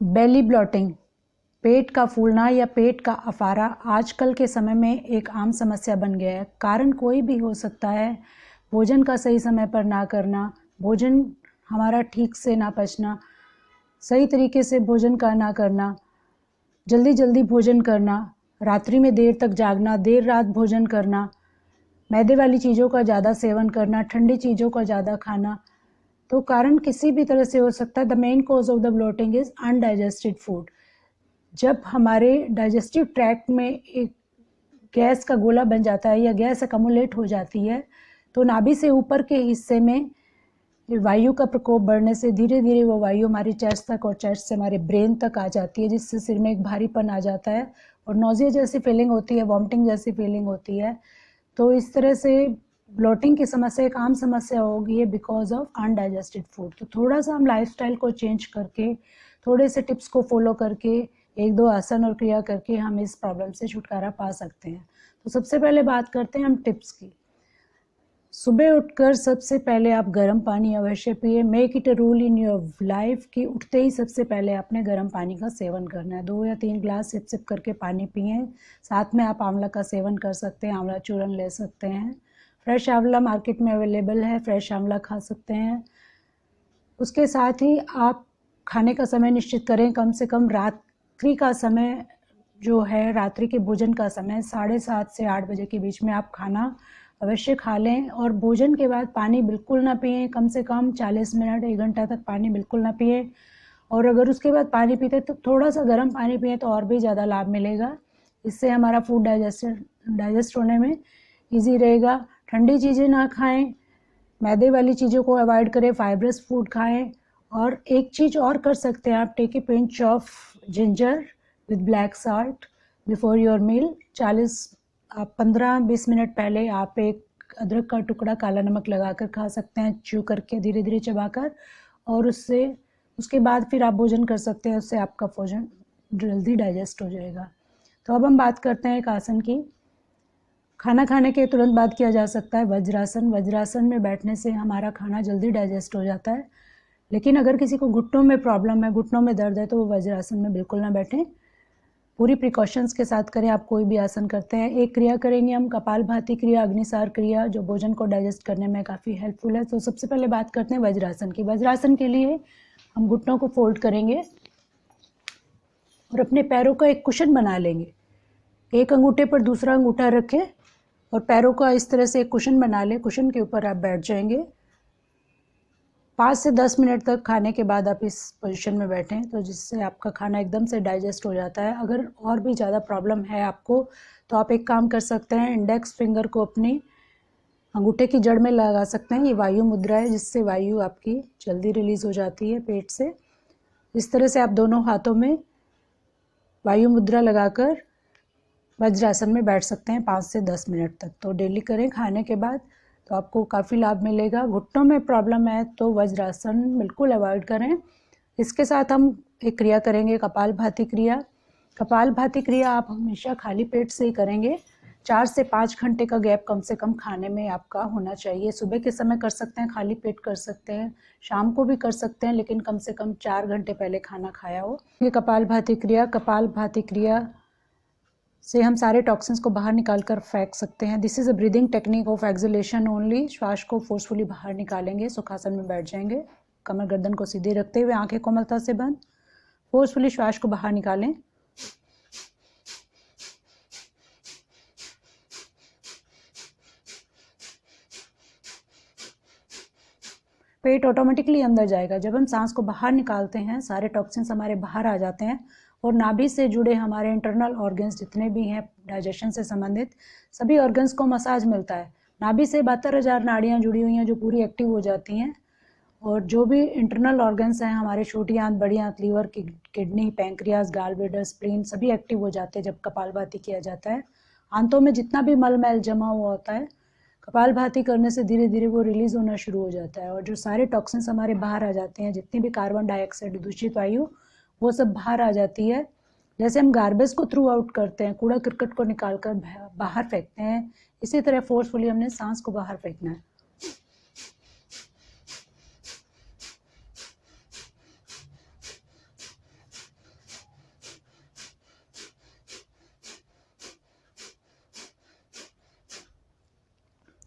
बेली blotting, पेट का फूलना या पेट का अफारा आजकल के समय में एक आम समस्या बन गया है। कारण कोई भी हो सकता है। भोजन का सही समय पर ना करना, भोजन हमारा ठीक से ना पचना, सही तरीके से भोजन का ना करना, जल्दी जल्दी भोजन करना, रात्रि में देर तक जागना, देर रात भोजन करना, मैदे वाली चीज़ों का ज़्यादा सेवन करना, ठंडी चीज़ों का ज़्यादा खाना। तो कारण किसी भी तरह से हो सकता है। The main cause of the bloating is undigested food. जब हमारे डाइजेस्टिव ट्रैक्ट में एक गैस का गोला बन जाता है या गैस अकमुलेट हो जाती है, तो नाभि से ऊपर के हिस्से में वायु का प्रकोप बढ़ने से धीरे धीरे वो वायु हमारी चेस्ट तक और चेस्ट से हमारे ब्रेन तक आ जाती है, जिससे सिर में एक भारीपन आ जाता है और नोज़िया जैसी फीलिंग होती है, वॉमिटिंग जैसी फीलिंग होती है। तो इस तरह से ब्लोटिंग की समस्या एक आम समस्या हो गई है बिकॉज ऑफ अनडाइजेस्टेड फूड। तो थोड़ा सा हम लाइफस्टाइल को चेंज करके, थोड़े से टिप्स को फॉलो करके, एक दो आसन और क्रिया करके हम इस प्रॉब्लम से छुटकारा पा सकते हैं। तो सबसे पहले बात करते हैं हम टिप्स की। सुबह उठकर सबसे पहले आप गर्म पानी अवश्य पिए। Make it a rule in your life कि उठते ही सबसे पहले आपने गर्म पानी का सेवन करना है। 2 या 3 ग्लास सिप सिप करके पानी पिए। साथ में आप आंवला का सेवन कर सकते हैं, आंवला चूर्ण ले सकते हैं। फ्रेश आंवला मार्केट में अवेलेबल है, फ्रेश आंवला खा सकते हैं। उसके साथ ही आप खाने का समय निश्चित करें, कम से कम रात्रि का समय जो है, रात्रि के भोजन का समय 7:30 से 8 बजे के बीच में आप खाना अवश्य खा लें। और भोजन के बाद पानी बिल्कुल ना पिएं, कम से कम 40 मिनट 1 घंटा तक पानी बिल्कुल ना पिएं। और अगर उसके बाद पानी पीते तो थोड़ा सा गर्म पानी पिएं तो और भी ज़्यादा लाभ मिलेगा। इससे हमारा फूड डाइजेस्ट होने में ईजी रहेगा। ठंडी चीज़ें ना खाएं, मैदे वाली चीज़ों को अवॉइड करें, फाइब्रस फूड खाएं। और एक चीज़ और कर सकते हैं आप, take a pinch of ginger with black salt before your meal. 15-20 minute पहले आप एक अदरक का टुकड़ा काला नमक लगाकर खा सकते हैं, च्यू करके धीरे धीरे चबाकर। और उसके बाद फिर आप भोजन कर सकते हैं, उससे आपका भोजन जल्दी डाइजेस्ट हो जाएगा। तो अब हम बात करते हैं एक आसन की। खाना खाने के तुरंत बाद किया जा सकता है वज्रासन। वज्रासन में बैठने से हमारा खाना जल्दी डाइजेस्ट हो जाता है। लेकिन अगर किसी को घुटनों में प्रॉब्लम है, घुटनों में दर्द है, तो वो वज्रासन में बिल्कुल ना बैठें। पूरी प्रिकॉशंस के साथ करें। आप कोई भी आसन करते हैं। एक क्रिया करेंगे हम, कपालभाति क्रिया, अग्निसार क्रिया, जो भोजन को डाइजेस्ट करने में काफ़ी हेल्पफुल है। तो सबसे पहले बात करते हैं वज्रासन की। वज्रासन के लिए हम घुटनों को फोल्ड करेंगे और अपने पैरों का एक कुशन बना लेंगे। एक अंगूठे पर दूसरा अंगूठा रखें और पैरों का इस तरह से एक कुशन बना लें। कुशन के ऊपर आप बैठ जाएंगे। 5 से 10 मिनट तक खाने के बाद आप इस पोजीशन में बैठें, तो जिससे आपका खाना एकदम से डाइजेस्ट हो जाता है। अगर और भी ज़्यादा प्रॉब्लम है आपको, तो आप एक काम कर सकते हैं, इंडेक्स फिंगर को अपनी अंगूठे की जड़ में लगा सकते हैं। ये वायु मुद्रा है, जिससे वायु आपकी जल्दी रिलीज़ हो जाती है पेट से। इस तरह से आप दोनों हाथों में वायु मुद्रा लगाकर वज्रासन में बैठ सकते हैं 5 से 10 मिनट तक। तो डेली करें खाने के बाद, तो आपको काफ़ी लाभ मिलेगा। घुटनों में प्रॉब्लम है तो वज्रासन बिल्कुल अवॉइड करें। इसके साथ हम एक क्रिया करेंगे, कपालभाति क्रिया। कपालभाति क्रिया आप हमेशा खाली पेट से ही करेंगे। 4 से 5 घंटे का गैप कम से कम खाने में आपका होना चाहिए। सुबह के समय कर सकते हैं, खाली पेट कर सकते हैं, शाम को भी कर सकते हैं, लेकिन कम से कम 4 घंटे पहले खाना खाया हो। ये कपालभाति क्रिया से हम सारे टॉक्सिन्स को बाहर निकाल कर फेंक सकते हैं। This is a breathing technique of exhalation only. श्वास को फोर्सफुली बाहर निकालेंगे। सुखासन में बैठ जाएंगे, कमर गर्दन को सीधे रखते हुए, आंखें कोमलता से बंद। फोर्सफुली श्वास को बाहर निकालें। पेट ऑटोमेटिकली अंदर जाएगा। जब हम सांस को बाहर निकालते हैं, सारे टॉक्सिन्स हमारे बाहर आ जाते हैं और नाभि से जुड़े हमारे इंटरनल ऑर्गन्स जितने भी हैं डाइजेशन से संबंधित, सभी ऑर्गन्स को मसाज मिलता है। नाभि से 72,000 नाड़ियाँ जुड़ी हुई हैं जो पूरी एक्टिव हो जाती हैं। और जो भी इंटरनल ऑर्गन्स हैं हमारे, छोटी आंत, बड़ी आंत, liver, kidney, pancreas, gall bladder, spleen, सभी एक्टिव हो जाते हैं जब कपालभाति किया जाता है। आंतों में जितना भी मल मैल जमा हुआ होता है, कपालभाति करने से धीरे धीरे वो रिलीज़ होना शुरू हो जाता है और जो सारे टॉक्सिन्स हमारे बाहर आ जाते हैं, जितनी भी कार्बन डाइऑक्साइड, दूषित वायु, वो सब बाहर आ जाती है। जैसे हम गार्बेज को थ्रू आउट करते हैं, कूड़ा करकट को निकाल कर बाहर फेंकते हैं, इसी तरह फोर्सफुली हमने सांस को बाहर फेंकना है।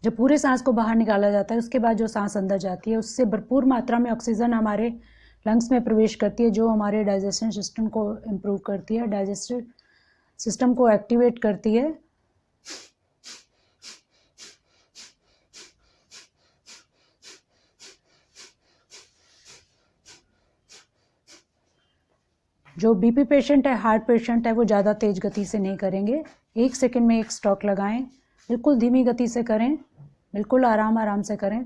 जब पूरे सांस को बाहर निकाला जाता है उसके बाद जो सांस अंदर जाती है उससे भरपूर मात्रा में ऑक्सीजन हमारे लंग्स में प्रवेश करती है, जो हमारे डाइजेशन सिस्टम को इम्प्रूव करती है, डाइजेस्टिव सिस्टम को एक्टिवेट करती है। जो बीपी पेशेंट है, हार्ट पेशेंट है, वो ज़्यादा तेज़ गति से नहीं करेंगे। 1 सेकंड में एक स्ट्रोक लगाएं, बिल्कुल धीमी गति से करें, बिल्कुल आराम आराम से करें।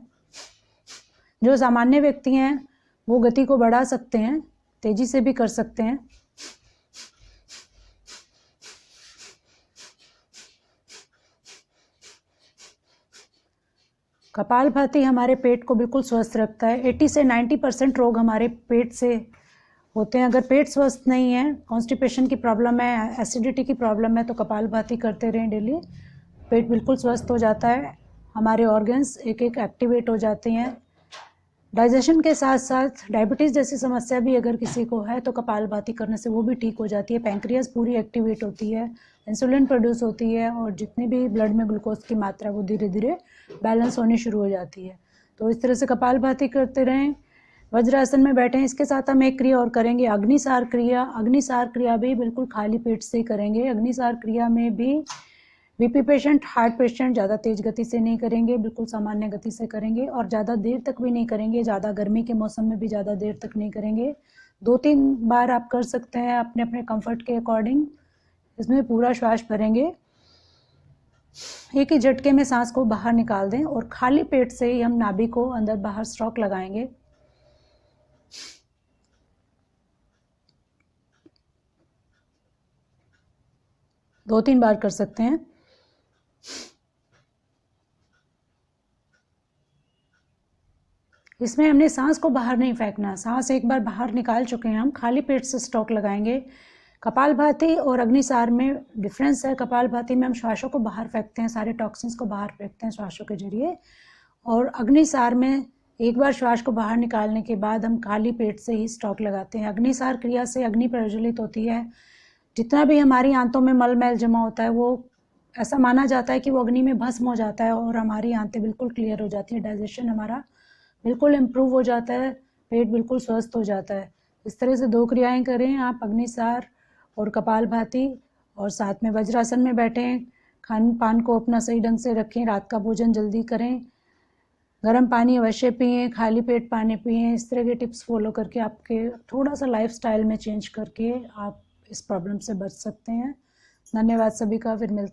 जो सामान्य व्यक्ति हैं वो गति को बढ़ा सकते हैं, तेज़ी से भी कर सकते हैं। कपालभाति हमारे पेट को बिल्कुल स्वस्थ रखता है। 80 से 90% रोग हमारे पेट से होते हैं। अगर पेट स्वस्थ नहीं है, कॉन्स्टिपेशन की प्रॉब्लम है, एसिडिटी की प्रॉब्लम है, तो कपालभाति करते रहें डेली, पेट बिल्कुल स्वस्थ हो जाता है। हमारे ऑर्गन्स एक एक एक्टिवेट हो जाते हैं। डाइजेशन के साथ साथ डायबिटीज़ जैसी समस्या भी अगर किसी को है तो कपालभाति करने से वो भी ठीक हो जाती है। पैंक्रियाज पूरी एक्टिवेट होती है, इंसुलिन प्रोड्यूस होती है और जितनी भी ब्लड में ग्लूकोज की मात्रा वो धीरे धीरे बैलेंस होनी शुरू हो जाती है। तो इस तरह से कपालभाति करते रहें। वज्रासन में बैठें। इसके साथ हम एक क्रिया और करेंगे, अग्निसार क्रिया। अग्निसार क्रिया भी बिल्कुल खाली पेट से ही करेंगे। अग्निसार क्रिया में भी बीपी पेशेंट, हार्ट पेशेंट ज़्यादा तेज़ गति से नहीं करेंगे, बिल्कुल सामान्य गति से करेंगे और ज़्यादा देर तक भी नहीं करेंगे। ज़्यादा गर्मी के मौसम में भी ज़्यादा देर तक नहीं करेंगे। 2-3 बार आप कर सकते हैं अपने अपने कंफर्ट के अकॉर्डिंग। इसमें पूरा श्वास भरेंगे, एक ही झटके में सांस को बाहर निकाल दें और खाली पेट से ही हम नाभि को अंदर बाहर स्ट्रोक लगाएंगे। दो 3 बार कर सकते हैं। इसमें हमने सांस को बाहर नहीं फेंकना। सांस एक बार बाहर निकाल चुके हैं हम, खाली पेट से स्ट्रोक लगाएंगे। कपालभाति और अग्निसार में डिफरेंस है। कपालभाति में हम श्वासों को बाहर फेंकते हैं, सारे टॉक्सिन्स को बाहर फेंकते हैं श्वासों के जरिए, और अग्निसार में एक बार श्वास को बाहर निकालने के बाद हम खाली पेट से ही स्ट्रोक लगाते हैं। अग्निसार क्रिया से अग्नि प्रज्वलित होती है। जितना भी हमारी आंतों में मल मैल जमा होता है वो ऐसा माना जाता है कि वो अग्नि में भस्म हो जाता है और हमारी आंतें बिल्कुल क्लियर हो जाती है। डाइजेशन हमारा बिल्कुल इम्प्रूव हो जाता है, पेट बिल्कुल स्वस्थ हो जाता है। इस तरह से 2 क्रियाएं करें आप, अग्निसार और कपालभाति, और साथ में वज्रासन में बैठें। खान पान को अपना सही ढंग से रखें, रात का भोजन जल्दी करें, गर्म पानी अवश्य पिएं, खाली पेट पानी पिएं। इस तरह के टिप्स फॉलो करके आपके थोड़ा सा लाइफस्टाइल में चेंज करके आप इस प्रॉब्लम से बच सकते हैं। धन्यवाद सभी का, फिर मिलते हैं।